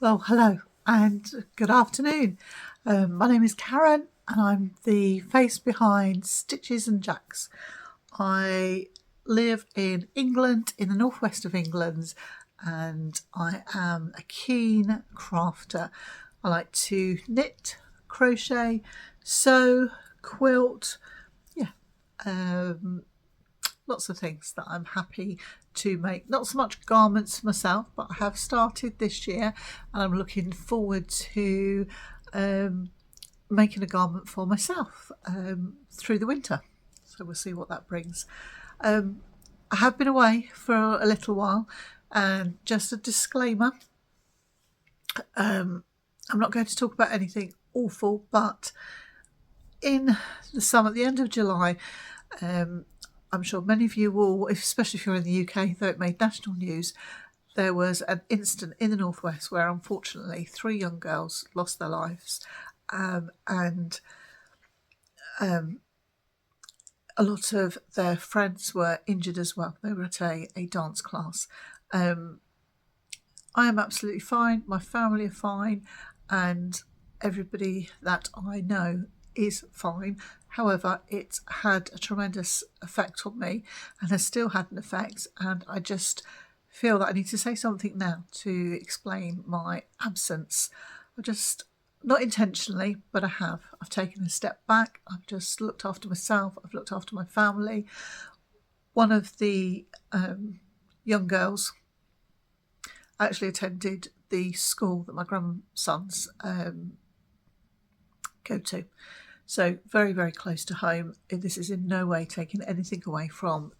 Well, hello and good afternoon. My name is Karen and I'm the face behind Stitches and Jacks. I live in England, in the northwest of England, and I am a keen crafter. I like to knit, crochet, sew, quilt, lots of things that I'm happy to make. Not so much garments myself, but I have started this year and I'm looking forward to making a garment for myself through the winter. So we'll see what that brings. I have been away for a little while, and just a disclaimer, I'm not going to talk about anything awful, but in the summer, at the end of July, I'm sure many of you will, especially if you're in the UK, though it made national news, there was an incident in the northwest where unfortunately 3 young girls lost their lives, and a lot of their friends were injured as well. They were at a dance class. I am absolutely fine, my family are fine, and everybody that I know is fine. However, it had a tremendous effect on me and has still had an effect, and I just feel that I need to say something now to explain my absence. I just, not intentionally, but I have. I've taken a step back. I've just looked after myself. I've looked after my family. One of the young girls actually attended the school that my grandsons go to. So very, very close to home. This is in no way taking anything away from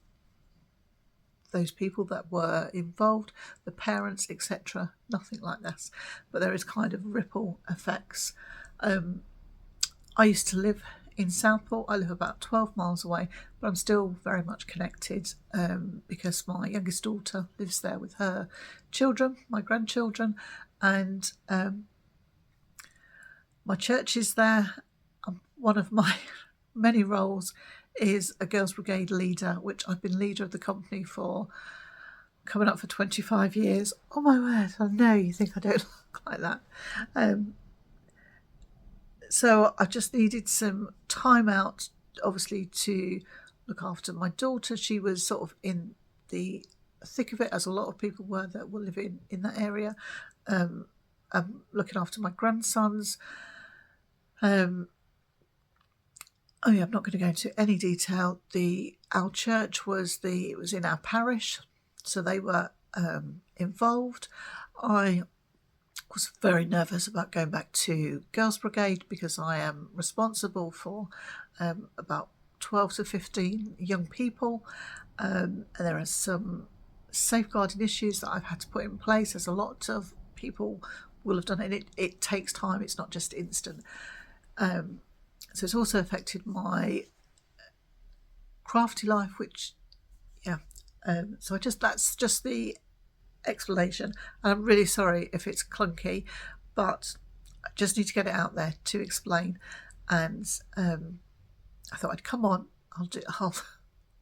those people that were involved, the parents, etc. Nothing like this. But there is kind of ripple effects. I used to live in Southport. I live about 12 miles away, but I'm still very much connected because my youngest daughter lives there with her children, my grandchildren, and my church is there. One of my many roles is a Girls Brigade leader, which I've been leader of the company for coming up for 25 years. Oh my word, I know you think I don't look like that. So I just needed some time out, obviously, to look after my daughter. She was sort of in the thick of it, as a lot of people were that were living in that area. I'm looking after my grandsons. I'm not going to go into any detail. Our church was in our parish, so they were involved. I was very nervous about going back to Girls Brigade because I am responsible for about 12 to 15 young people, and there are some safeguarding issues that I've had to put in place, as a lot of people will have done, and it takes time. It's not just instant. So it's also affected my crafty life, which, so that's just the explanation. And I'm really sorry if it's clunky, but I just need to get it out there to explain. And I thought I'd come on. I'll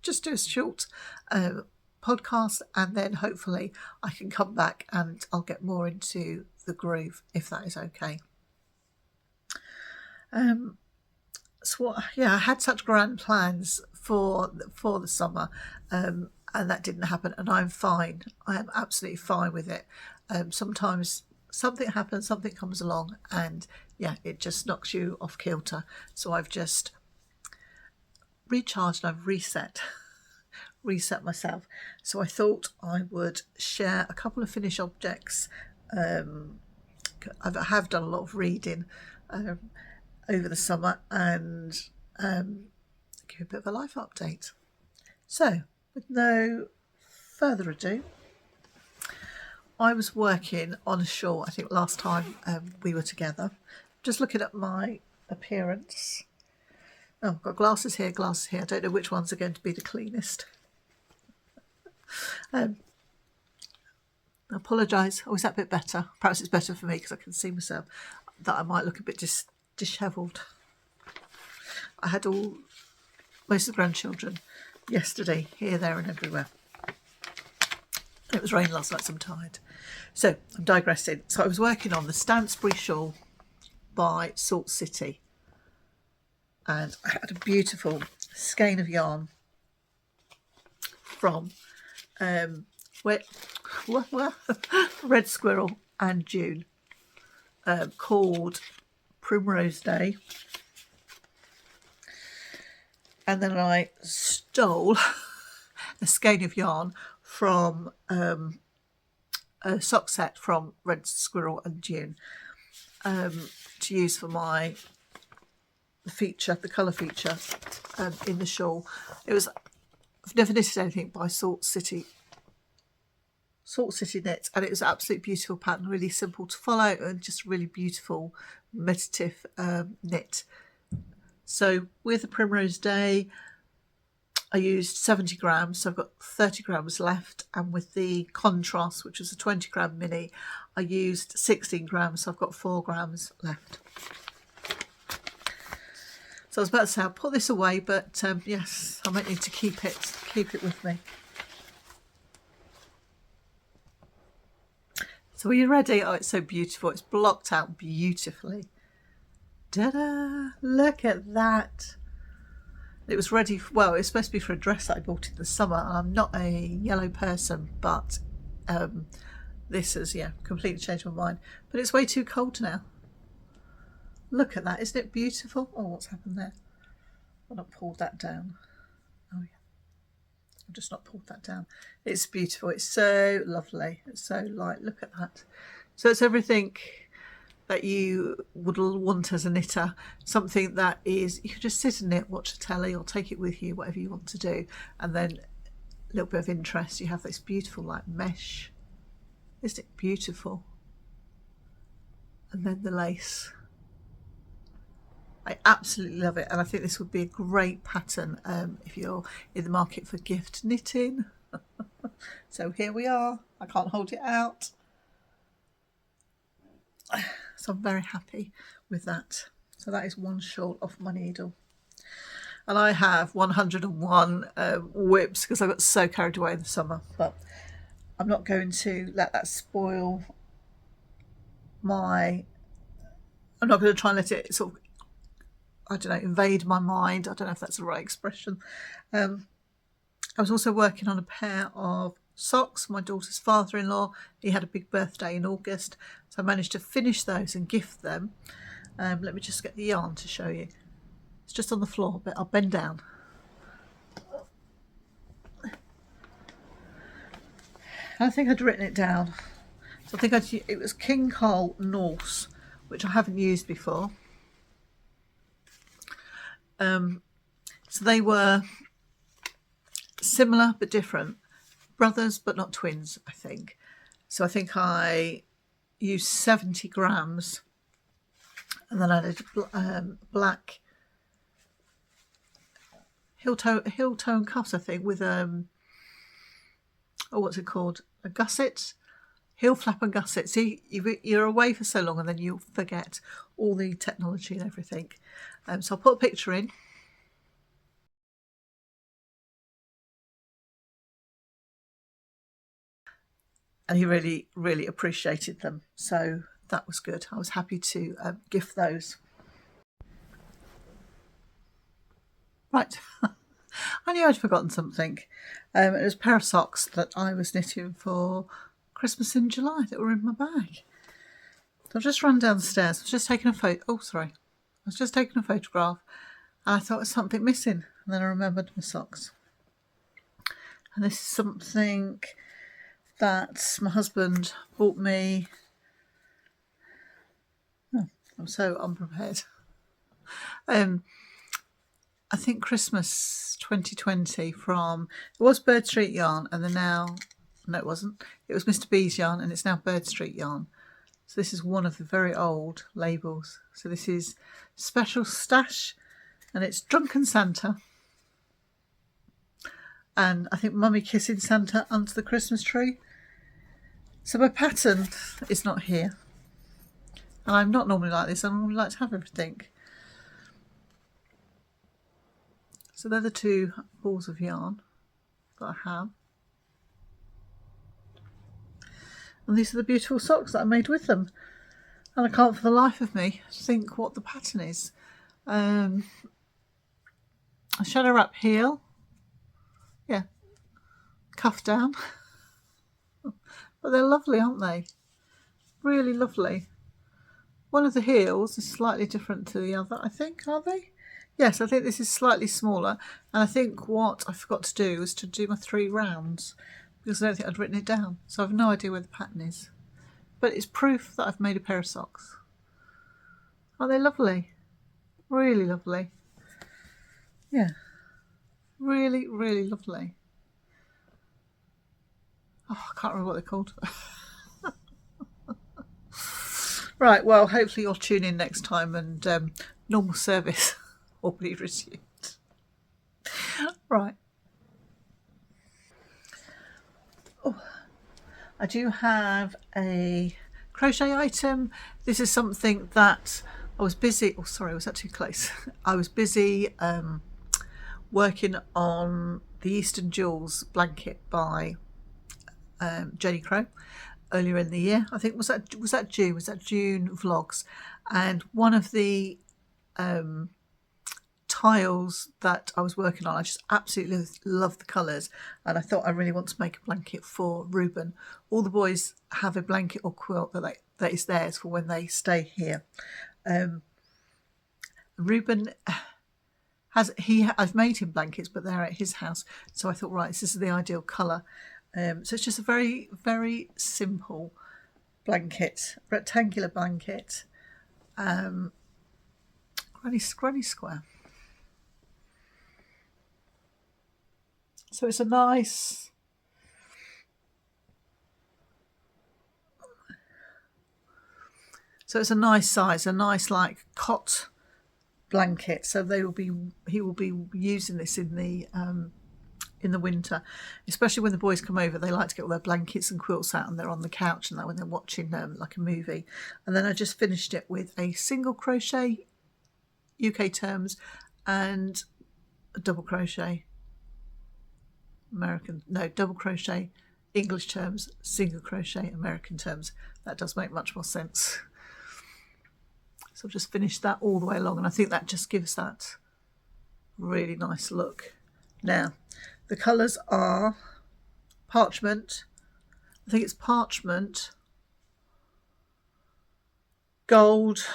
just do a short podcast, and then hopefully I can come back and I'll get more into the groove, if that is okay. So I had such grand plans for the summer, and that didn't happen, and I'm fine. I am absolutely fine with it. Sometimes something happens, something comes along, and it just knocks you off kilter. So I've just recharged and I've reset myself. So I thought I would share a couple of finished objects. I have done a lot of reading over the summer, and give a bit of a life update. So, with no further ado, I was working on a shawl, I think last time we were together. Just looking at my appearance. Oh, I've got glasses here. I don't know which ones are going to be the cleanest. I apologise. Oh, is that a bit better? Perhaps it's better for me because I can see myself, that I might look a bit dishevelled. I had most of the grandchildren yesterday, here, there and everywhere. It was raining last night, so I'm tired. So I'm digressing. So I was working on the Stansbury shawl by Salt City, and I had a beautiful skein of yarn from Red Squirrel and June, called Primrose Day. And then I stole a skein of yarn from a sock set from Red Squirrel and June, to use for my feature, the colour feature, in the shawl. I've never knitted anything by Salt City Knit, and it was an absolutely beautiful pattern, really simple to follow and just really beautiful meditative knit. So with the Primrose Day, I used 70 grams, so I've got 30 grams left, and with the contrast, which was a 20 gram mini, I used 16 grams, so I've got 4 grams left. So I was about to say I'll put this away, but yes, I might need to keep it with me. So are you ready? Oh, it's so beautiful. It's blocked out beautifully. Ta-da! Look at that. It was ready, well, it's supposed to be for a dress that I bought in the summer. I'm not a yellow person, but this has, completely changed my mind. But it's way too cold now. Look at that, isn't it beautiful? Oh, what's happened there? I've not pulled that down. Oh yeah, I've just not pulled that down. It's beautiful, it's so lovely, it's so light, look at that. So it's everything that you would want as a knitter, something that is, you can just sit and knit, watch the telly, or take it with you, whatever you want to do. And then a little bit of interest, you have this beautiful like mesh. Isn't it beautiful? And then the lace. I absolutely love it, and I think this would be a great pattern if you're in the market for gift knitting. So here we are. I can't hold it out. So I'm very happy with that. So that is one shawl off my needle. And I have 101 whips because I got so carried away in the summer. But I'm not going to let that spoil I'm not going to try and let it sort of, I don't know, invade my mind. I don't know if that's the right expression. I was also working on a pair of socks. My daughter's father-in-law, he had a big birthday in August, so I managed to finish those and gift them. Let me just get the yarn to show you. It's just on the floor, but I'll bend down. I think I'd written it down. So I think it was King Cole Norse, which I haven't used before. So they were similar but different. Brothers but not twins, I think. So I think I used 70 grams, and then I did black heel toe cuffs, I think, with what's it called? A gusset, heel flap and gusset. See, you're away for so long, and then you'll forget all the technology and everything. So I'll put a picture in. And he really, really appreciated them. So that was good. I was happy to gift those. Right. I knew I'd forgotten something. It was a pair of socks that I was knitting for Christmas in July that were in my bag. So I've just run downstairs. I was just taking a photo. Oh, sorry. I was just taking a photograph, and I thought there was something missing. And then I remembered my socks. And this is something that my husband bought me. Oh, I'm so unprepared. I think Christmas 2020 from, it was Bird Street yarn, and then now, no it wasn't, it was Mr. B's yarn, and it's now Bird Street yarn. So this is one of the very old labels. So this is Special Stash, and it's Drunken Santa. And I think Mummy kissing Santa under the Christmas tree. So my pattern is not here. And I'm not normally like this. I normally like to have everything. So they're the two balls of yarn that I have. And these are the beautiful socks that I made with them. And I can't for the life of me think what the pattern is. A shoulder wrap heel. Yeah. Cuff down. But they're lovely, aren't they? Really lovely. One of the heels is slightly different to the other, I think, are they? Yes, I think this is slightly smaller. And I think what I forgot to do was to do my 3 rounds, because I don't think I'd written it down. So I have no idea where the pattern is. But it's proof that I've made a pair of socks. Aren't they lovely? Really lovely. Yeah. Really, really lovely. Oh, I can't remember what they're called. Right, well, hopefully you'll tune in next time and normal service will be resumed. Right. Oh, I do have a crochet item. This is something that I was busy. Oh, sorry, was that too close? I was busy working on the Eastern Jewels blanket by Jenny Crow earlier in the year. I think was that June? Was that June vlogs? And one of the tiles that I was working on, I just absolutely love the colours, and I thought I really want to make a blanket for Reuben. All the boys have a blanket or quilt that is theirs for when they stay here. Reuben I've made him blankets, but they're at his house, so I thought, right, this is the ideal colour. So it's just a very, very simple blanket, rectangular blanket, granny square. So it's a nice, size, a nice like cot blanket. So he will be using this in the winter, especially when the boys come over. They like to get all their blankets and quilts out, and they're on the couch and that when they're watching like a movie. And then I just finished it with a single crochet UK terms and a double crochet double crochet English terms, single crochet American terms. That does make much more sense. So I've just finished that all the way along, and I think that just gives that really nice look. Now the colours are parchment, I think it's parchment, gold,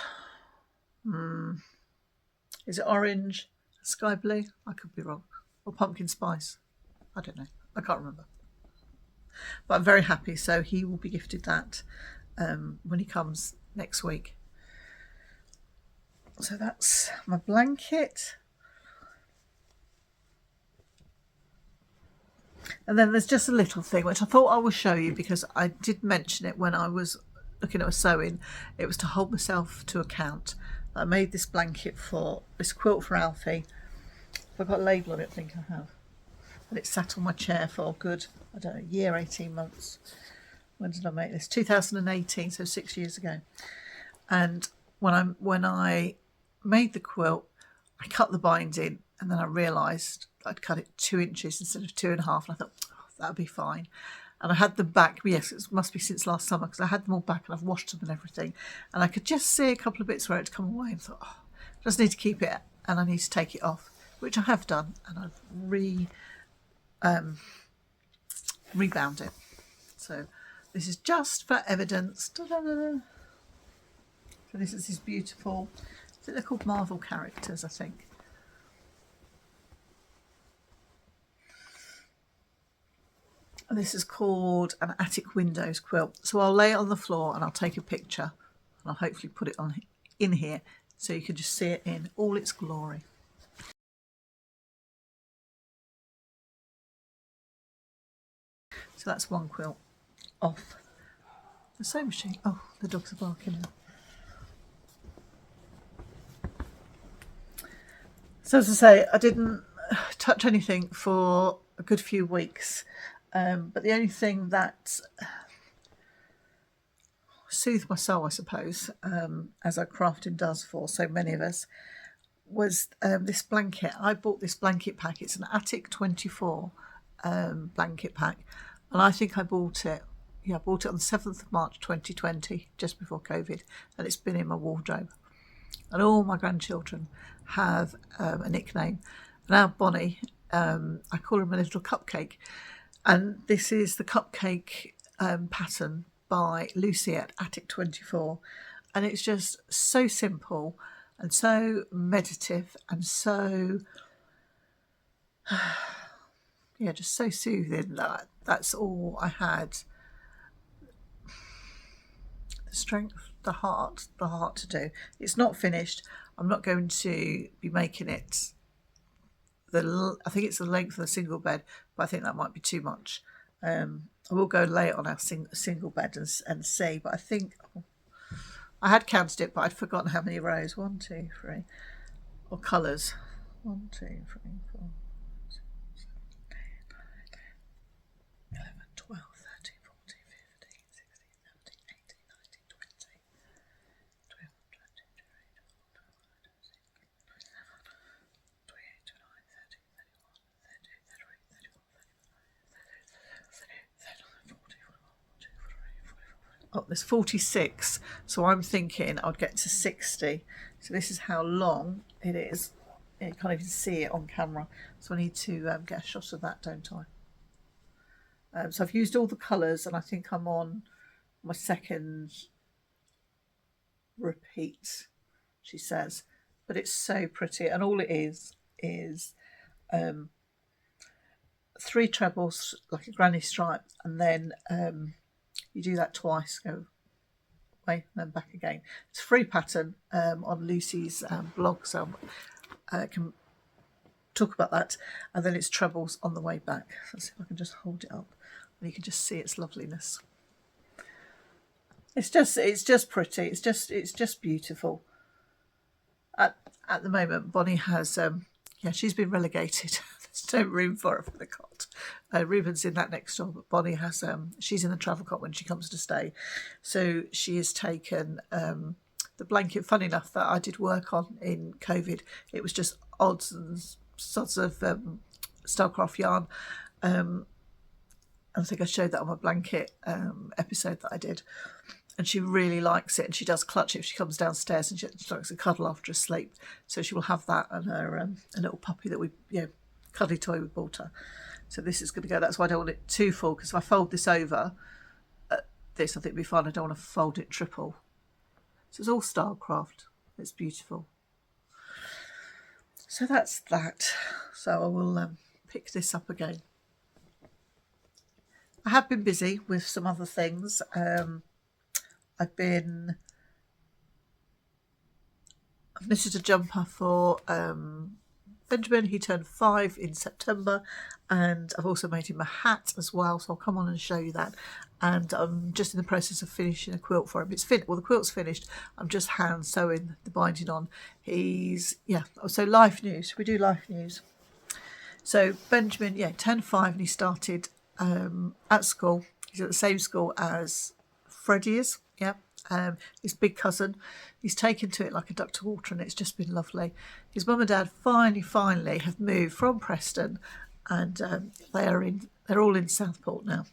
is it orange, sky blue? I could be wrong. Or pumpkin spice. I don't know. I can't remember. But I'm very happy. So he will be gifted that when he comes next week. So that's my blanket. And then there's just a little thing which I thought I would show you, because I did mention it when I was looking at a sewing. It was to hold myself to account. I made this blanket for this quilt for Alfie. If I've got a label on it, I think I have. And it sat on my chair for good, I don't know, a year, 18 months. When did I make this? 2018, so 6 years ago. And when I made the quilt, I cut the binding, and then I realised I'd cut it 2 inches instead of 2.5, and I thought, oh, that'll be fine. And I had them back, yes, it must be since last summer, because I had them all back and I've washed them and everything, and I could just see a couple of bits where it had come away, and thought, oh, I just need to keep it and I need to take it off, which I have done, and I've rebound it. So this is just for evidence. Da-da-da-da. So this is these beautiful, they're called Marvel characters, I think. And this is called an attic windows quilt. So I'll lay it on the floor and I'll take a picture, and I'll hopefully put it on in here so you can just see it in all its glory. So that's one quilt off the sewing machine. Oh, the dogs are barking now. So as I say, I didn't touch anything for a good few weeks, but the only thing that soothed my soul, I suppose, as our crafting does for so many of us, was this blanket. I bought this blanket pack. It's an Attic 24 blanket pack, and I think I bought it I bought it on the 7th of March 2020, just before COVID, and it's been in my wardrobe. And all my grandchildren have a nickname. Now Bonnie, I call her my little cupcake. And this is the cupcake pattern by Lucy at Attic 24. And it's just so simple and so meditative and so, just so soothing. That's all I had. The strength, the heart to do. It's not finished. I'm not going to be making it I think it's the length of the single bed, but I think that might be too much. I will go lay it on our single bed and see, but I think I had counted it, but I'd forgotten how many rows. 1, 2, 3, or colours. 1, 2, 3, 4, 6, 7, 8, 9, 10, 11, 12, 13, 14, 15, 16, 17, 18, 19, 20, 21, 22, 23, 24, 25, 26, 27, 28, 29, 30, 31, 32, 33, 34, 35, 36, 37, 40, 41, 42, 43, 44. Oh, there's 46, so I'm thinking I'd get to 60. So this is how long it is. You can't even see it on camera, so I need to get a shot of that, don't I? So I've used all the colours, and I think I'm on my second repeat, she says, but it's so pretty, and all it is 3 trebles like a granny stripe, and then you do that twice, go away and then back again. It's a free pattern on Lucy's blog, so I can talk about that. And then it's trebles on the way back. Let's see if I can just hold it up and you can just see its loveliness. It's just pretty. It's just beautiful. At the moment, Bonnie has she's been relegated. There's no room for her for the cot. Ruben's in that next door, but Bonnie has she's in the travel cot when she comes to stay. So she has taken the blanket. Funny enough, that I did work on in COVID. It was just odds and sods of Starcraft yarn. I think I showed that on my blanket episode that I did. And she really likes it, and she does clutch it if she comes downstairs, and she likes to cuddle after a sleep. So she will have that and her a little puppy that we cuddly toy we bought her. So this is going to go. That's why I don't want it too full, because if I fold this over, this I think will be fine. I don't want to fold it triple. So it's all Starcraft. It's beautiful. So that's that. So I will pick this up again. I have been busy with some other things. I've knitted a jumper for Benjamin. He turned 5 in September, and I've also made him a hat as well, so I'll come on and show you that. And I'm just in the process of finishing a quilt for him. The quilt's finished. I'm just hand sewing the binding on. So life news. We do life news. So Benjamin, turned 5, and he started at school. He's at the same school as Freddie is. His big cousin. He's taken to it like a duck to water, and it's just been lovely. His mum and dad finally have moved from Preston, and they're all in Southport now.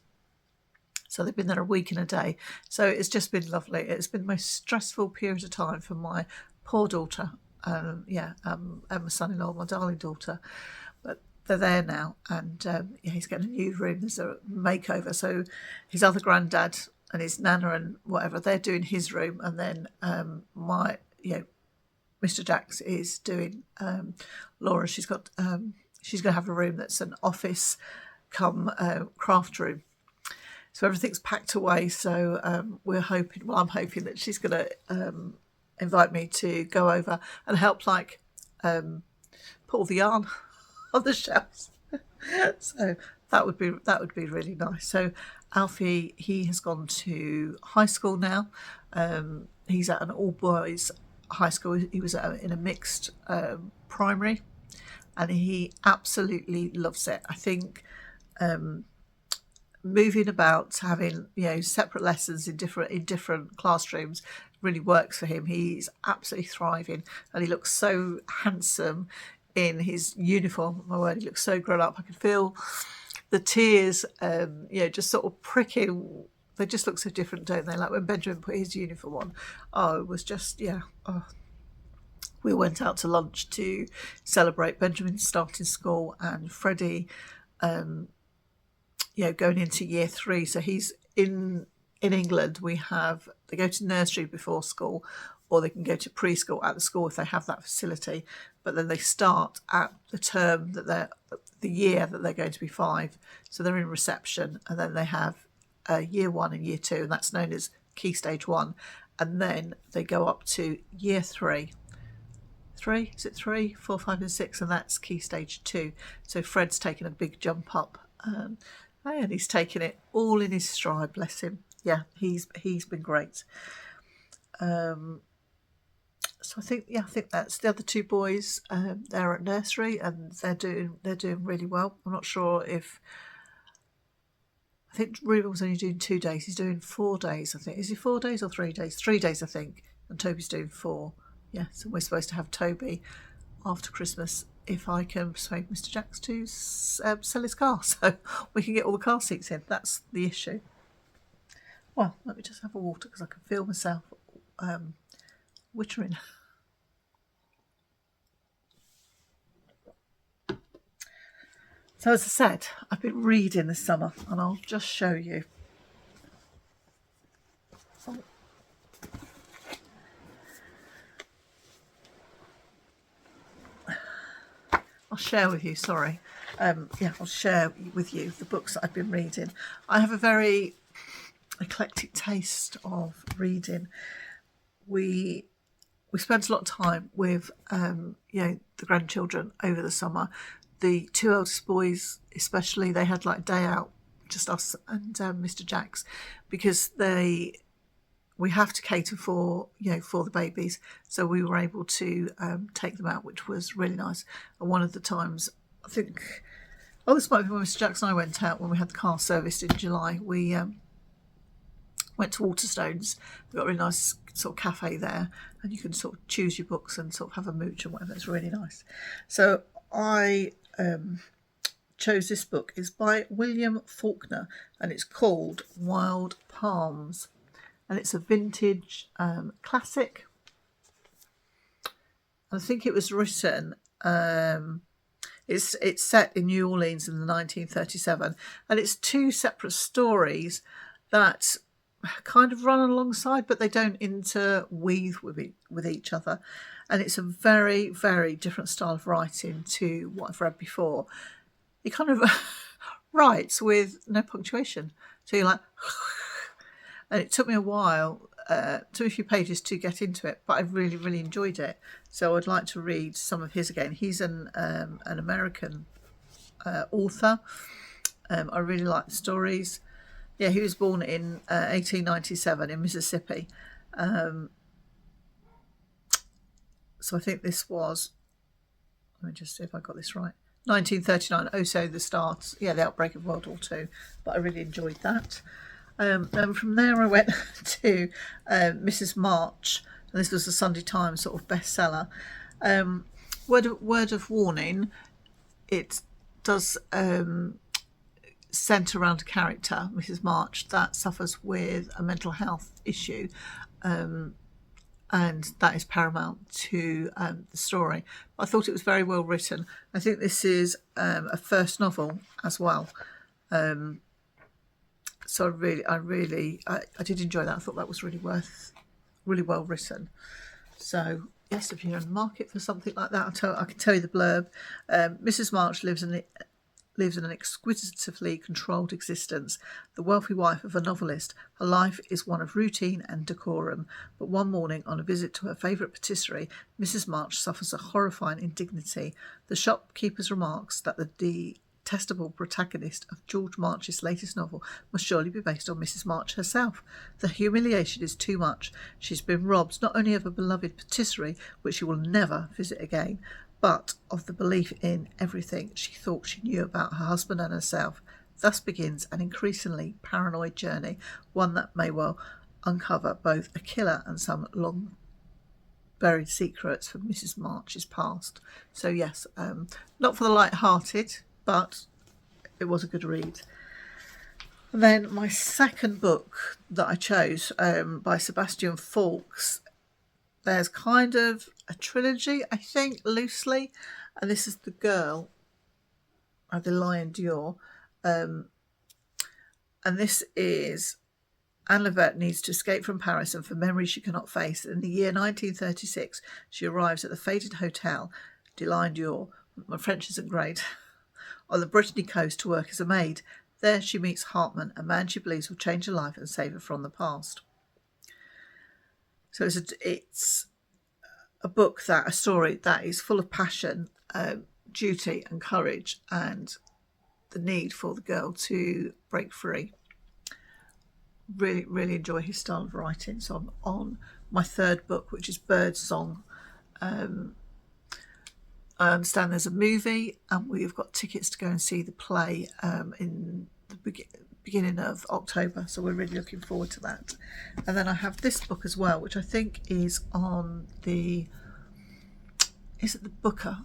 So they've been there a week and a day. So it's just been lovely. It's been the most stressful period of time for my poor daughter, and my son-in-law, my darling daughter. But they're there now, and he's getting a new room. There's a makeover. So his other granddad and his nana and whatever, they're doing his room, and then Mr. Jacks is doing Laura. She's going to have a room that's an office come craft room. So everything's packed away. So I'm hoping that she's going to invite me to go over and help, put all the yarn on the shelves. So that would be really nice. So Alfie, he has gone to high school now. He's at an all-boys high school. He was in a mixed primary, and he absolutely loves it. I think moving about, having separate lessons in different classrooms really works for him. He's absolutely thriving, and he looks so handsome in his uniform. My word, he looks so grown up. I can feel the tears, just sort of pricking they just look so different, don't they? Like when Benjamin put his uniform on, oh, it was just, yeah. Oh. We went out to lunch to celebrate Benjamin starting school and Freddie, going into year 3. So he's in England. They go to nursery before school, or they can go to preschool at the school if they have that facility. But then they start at the year that they're going to be 5. So they're in reception, and then they have year 1 and year 2, and that's known as Key Stage 1. And then they go up to year 3. 3? Is it 3, 4, 5 and 6? And that's Key Stage 2. So Fred's taken a big jump up, and he's taken it all in his stride, bless him. Yeah, he's been great. So I think that's the other 2 boys. They're at nursery and they're doing really well. I'm not sure if, I think Ruben was only doing 2 days. He's doing 4 days, I think. Is he 4 days or 3 days? 3 days, I think. And Toby's doing 4. Yeah, so we're supposed to have Toby after Christmas if I can persuade Mr. Jacks to sell his car, so we can get all the car seats in. That's the issue. Well, let me just have a water because I can feel myself wittering. So as I said, I've been reading this summer, and I'll just show you. I'll share with you, sorry. I'll share with you the books that I've been reading. I have a very eclectic taste of reading. We spent a lot of time with the grandchildren over the summer. The 2 eldest boys especially, they had like a day out, just us and Mr. Jacks, because we have to cater for the babies, so we were able to take them out, which was really nice. And one of the times, I think, this might be when Mr. Jacks and I went out when we had the car serviced in July. We went to Waterstones. We've got a really nice sort of cafe there, and you can sort of choose your books and sort of have a mooch and whatever. It's really nice. So I chose this book. It's by William Faulkner, and it's called Wild Palms. And it's a vintage classic. I think it was written, it's set in New Orleans in the 1937, and it's 2 separate stories that kind of run alongside, but they don't interweave with each other. And it's a very, very different style of writing to what I've read before. It kind of writes with no punctuation. So you're like... And it took me a while, took a few pages to get into it, but I really, really enjoyed it. So I'd like to read some of his again. He's an American author. I really like the stories. Yeah, he was born in 1897 in Mississippi. So I think this was, let me just see if I got this right, 1939. Oh, so the start, the outbreak of World War II. But I really enjoyed that. And from there I went to Mrs. March, and this was a Sunday Times sort of bestseller. Word of warning, it does centre around a character, Mrs. March, that suffers with a mental health issue, and that is paramount to the story. I thought it was very well written. I think this is a first novel as well. So I did enjoy that. I thought that was really well written. So yes, if you're in the market for something like that, I can tell you the blurb. Mrs. March lives in an exquisitely controlled existence, the wealthy wife of a novelist. Her life is one of routine and decorum. But one morning, on a visit to her favourite patisserie, Mrs. March suffers a horrifying indignity. The shopkeeper's remarks that the detestable protagonist of George March's latest novel must surely be based on Mrs. March herself. The humiliation is too much. She's been robbed not only of a beloved patisserie, which she will never visit again, but of the belief in everything she thought she knew about her husband and herself. Thus begins an increasingly paranoid journey, one that may well uncover both a killer and some long buried secrets from Mrs. March's past. So yes, not for the light-hearted, but it was a good read. And then my second book that I chose, by Sebastian Faulks, there's kind of a trilogy, I think, loosely, and this is The Girl, the Lion Dior, and this is Anne Levette needs to escape from Paris and for memories she cannot face. In the year 1936, she arrives at the fated hotel de Lion Dior, my French isn't great, on the Brittany coast to work as a maid. There she meets Hartman, a man she believes will change her life and save her from the past. So it's a book, a story that is full of passion, duty and courage, and the need for the girl to break free. Really, really enjoy his style of writing. So I'm on my third book, which is Birdsong. I understand there's a movie, and we've got tickets to go and see the play in the beginning of October. So we're really looking forward to that. And then I have this book as well, which I think is on the Booker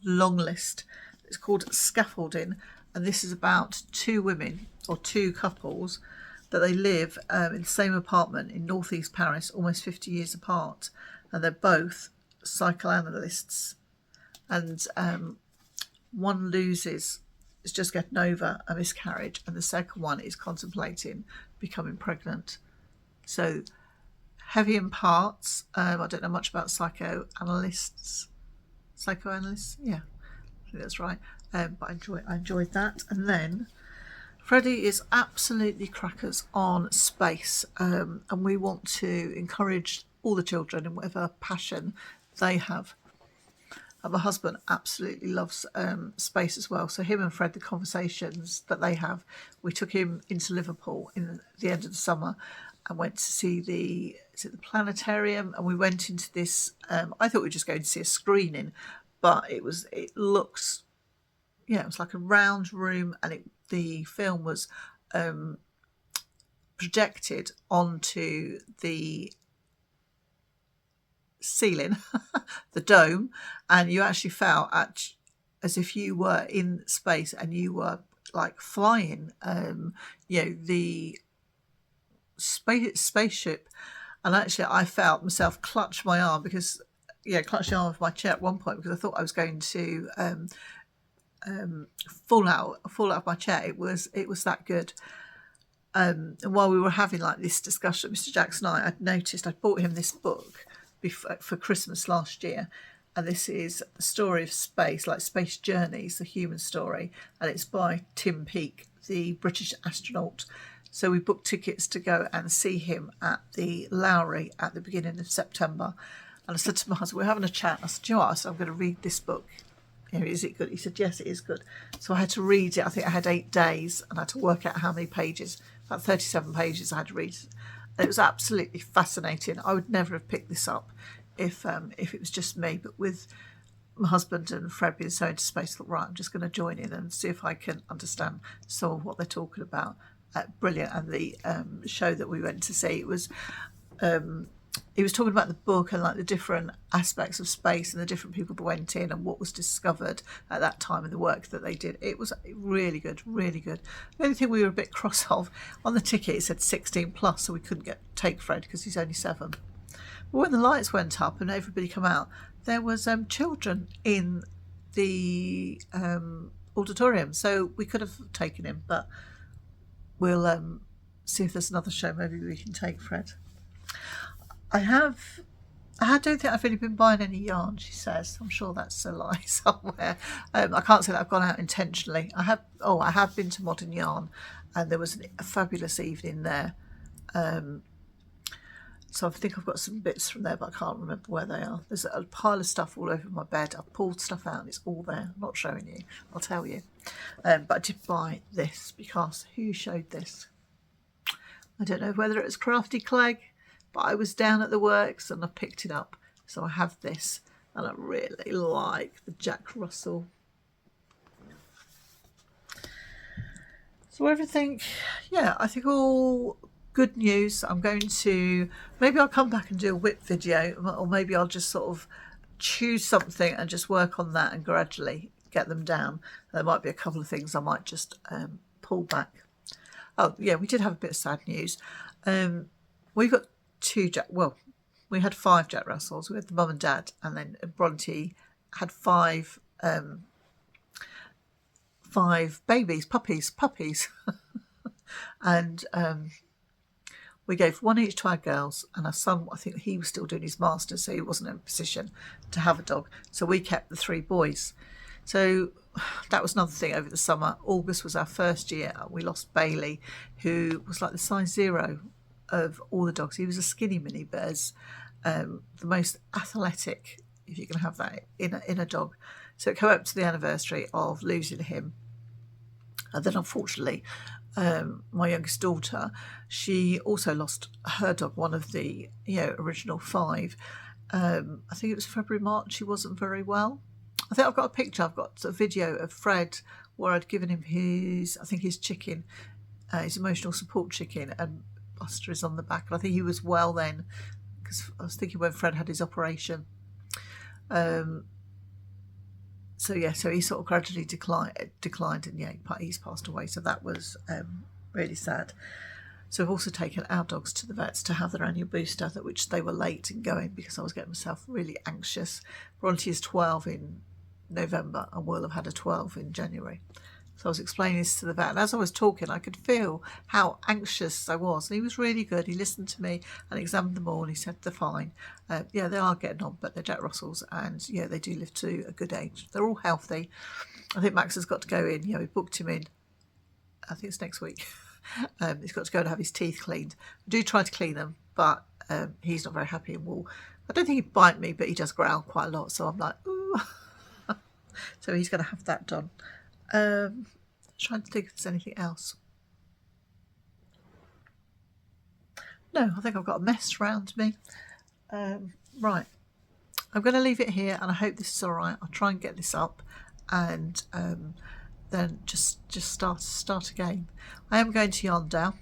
long list. It's called Scaffolding, and this is about two women or two couples that they live in the same apartment in northeast Paris, almost 50 years apart, and they're both psychoanalysts, and one is just getting over a miscarriage, and the second one is contemplating becoming pregnant. So heavy in parts. I don't know much about psychoanalysts, yeah, I think that's right, but I enjoyed that. And then Freddie is absolutely crackers on space, and we want to encourage all the children in whatever passion they have. And my husband absolutely loves space as well. So him and Fred, the conversations that they have, we took him into Liverpool in the end of the summer and went to see the planetarium, and we went into this, I thought we were just going to see a screening, but it was like a round room, and the film was projected onto the ceiling, the dome, and you actually felt as if you were in space and you were like flying, the spaceship. And actually I felt myself clutch my arm clutch the arm of my chair at one point, because I thought I was going to fall out of my chair. It was that good. And while we were having like this discussion, Mr. Jackson and I'd noticed I'd bought him this book for Christmas last year, and this is the story of space, like Space Journeys, the human story, and it's by Tim Peake, the British astronaut. So we booked tickets to go and see him at the Lowry at the beginning of September. And I said to my husband, we're having a chat. I said, do you know what? I said, I'm going to read this book. Is it good? He said, yes, it is good. So I had to read it. I think I had 8 days, and I had to work out how many pages. About 37 pages I had to read. It was absolutely fascinating. I would never have picked this up if it was just me. But with my husband and Fred being so into space, I thought, right, I'm just going to join in and see if I can understand some of what they're talking about. Brilliant. And the show that we went to see, it was he was talking about the book and like the different aspects of space and the different people that went in and what was discovered at that time and the work that they did. It was really good, really good. The only thing we were a bit cross of, on the ticket it said 16 plus, so we couldn't take Fred because he's only 7. But when the lights went up and everybody came out, there was children in the auditorium, so we could have taken him, but we'll see if there's another show. Maybe we can take Fred. I don't think I've really been buying any yarn, she says. I'm sure that's a lie somewhere. I can't say that I've gone out intentionally. I have been to Modern Yarn, and there was a fabulous evening there. So I think I've got some bits from there, but I can't remember where they are. There's a pile of stuff all over my bed. I've pulled stuff out and it's all there. I'm not showing you, I'll tell you. But I did buy this because who showed this? I don't know whether it was Crafty Clegg, but I was down at the works and I picked it up. So I have this, and I really like the Jack Russell. So everything, I think all good news. I'm going to, maybe I'll come back and do a whip video, or maybe I'll just sort of choose something and just work on that and gradually get them down. There might be a couple of things I might just pull back. Oh yeah, we did have a bit of sad news. We've got we had 5 Jack Russells. We had the mum and dad, and then Bronte had 5 puppies. And we gave one each to our girls, and our son, I think he was still doing his master's, so he wasn't in a position to have a dog. So we kept the 3 boys. So that was another thing over the summer. August was our first year. We lost Bailey, who was like the size 0 of all the dogs. He was a skinny mini bears, the most athletic, if you can have that in a dog. So it came up to the anniversary of losing him. And then unfortunately, my youngest daughter, she also lost her dog, one of the original 5. I think it was February, March. She wasn't very well. I think I've got a picture. I've got a video of Fred where I'd given him his chicken, his emotional support chicken, and Buster is on the back. And I think he was well then, because I was thinking when Fred had his operation. So he sort of gradually declined, and he's passed away. So that was really sad. So I've also taken our dogs to the vets to have their annual booster, which they were late in going because I was getting myself really anxious. Bronte is 12 in November, and we'll have had a 12 in January. So I was explaining this to the vet, and as I was talking, I could feel how anxious I was. And he was really good. He listened to me and examined them all, and he said they're fine. They are getting on, but they're Jack Russells, and they do live to a good age. They're all healthy. I think Max has got to go in. We booked him in. I think it's next week. He's got to go and have his teeth cleaned. I do try to clean them, but he's not very happy and will. I don't think he'd bite me, but he does growl quite a lot. So I'm like, ooh. So he's going to have that done. Trying to think if there's anything else. No, I think I've got a mess around me. Right, I'm going to leave it here, and I hope this is all right. I'll try and get this up, and then just start again. I am going to Yarndale.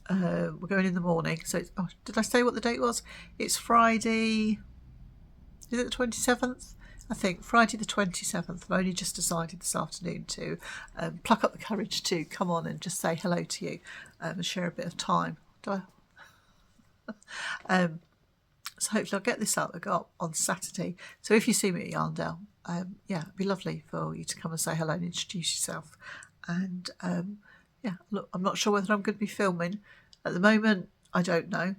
We're going in the morning. So did I say what the date was? It's Friday. Is it the 27th? I think Friday the 27th. I've only just decided this afternoon to pluck up the courage to come on and just say hello to you and share a bit of time. So hopefully I'll get this up. I got on Saturday. So if you see me at Yarndale, it'd be lovely for you to come and say hello and introduce yourself. And look, I'm not sure whether I'm going to be filming at the moment. I don't know.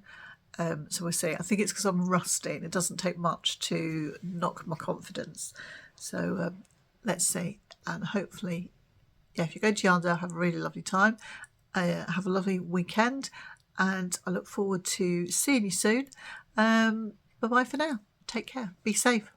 So we'll see. I think it's because I'm rusty and it doesn't take much to knock my confidence. So let's see. And hopefully, if you go to Yarndale, have a really lovely time. Have a lovely weekend. And I look forward to seeing you soon. Bye-bye for now. Take care. Be safe.